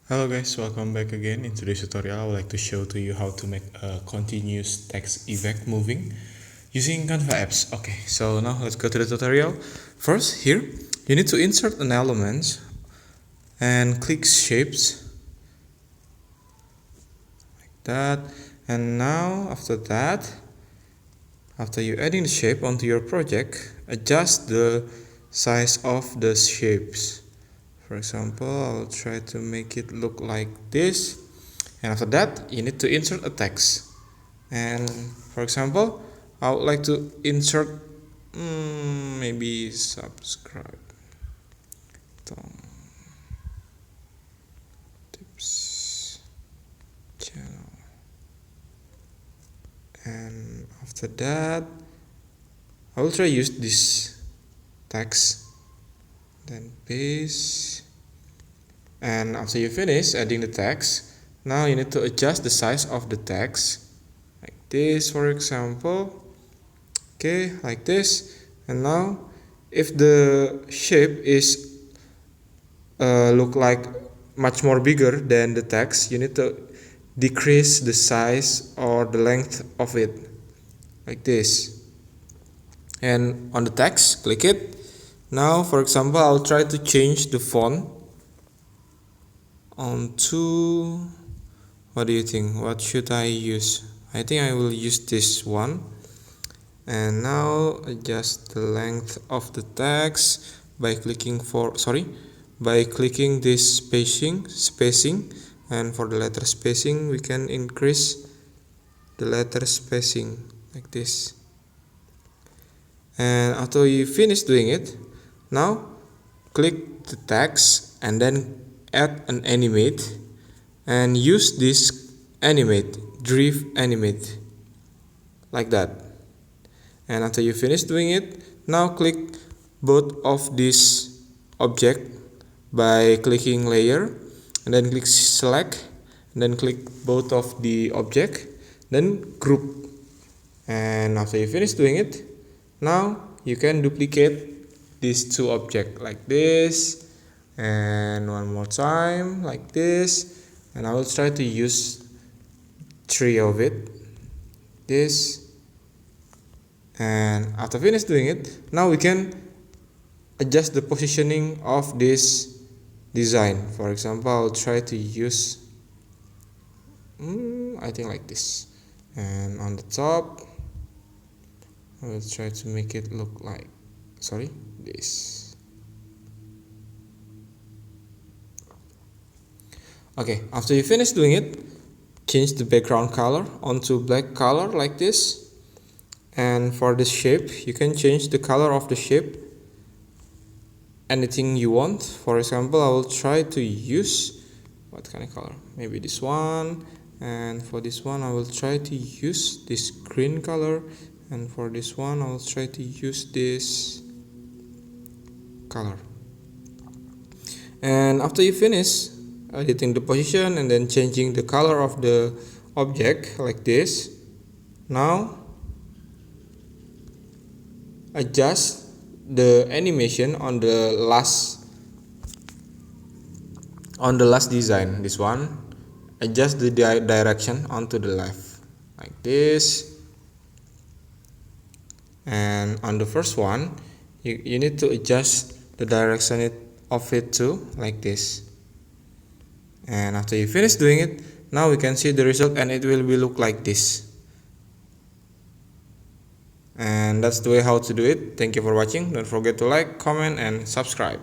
Hello guys, welcome back again. In today's tutorial, I would like to show to you how to make a continuous text effect moving using Canva apps. Okay, so now let's go to the tutorial. First, here, you need to insert an element and click shapes like that. And now after that, after you adding the shape onto your project, adjust the size of the shapes. For example, I'll try to make it look like this. And after that, you need to insert a text. And for example, I would like to insert maybe subscribe tips channel. And after that, I will try use this text, then paste. And after you finish adding the text, now you need to adjust the size of the text like this, for example. Okay, like this. And now if the shape is look like much more bigger than the text, you need to decrease the size or the length of it like this. And on the text, click it. Now for example, I'll try to change the font onto, what do you think, what should I use? I think I will use this one. And now adjust the length of the text by clicking this spacing, and for the letter spacing we can increase the letter spacing like this. And after you finish doing it, now click the text and then add an animate and use this drift animate like that. And after you finish doing it, now click both of this object by clicking layer and then click select and then click both of the object, then group. And after you finish doing it, now you can duplicate these two objects like this, and one more time like this. And I will try to use 3 of it, this. And after finish doing it, now we can adjust the positioning of this design. For example, I'll try to use I think like this. And on the top, I will try to make it look like this. Okay, after you finish doing it, change the background color onto black color like this. And for the shape, you can change the color of the shape anything you want. For example, I will try to use, what kind of color? Maybe this one. And for this one, I will try to use this green color. And for this one, I will try to use this color. And after you finish editing the position and then changing the color of the object like this, now adjust the animation on the last design, this one. Adjust the direction onto the left like this. And on the first one, you need to adjust the direction of it too like this. And after you finish doing it, now we can see the result, and it will look like this. And that's the way how to do it. Thank you for watching. Don't forget to like, comment, and subscribe.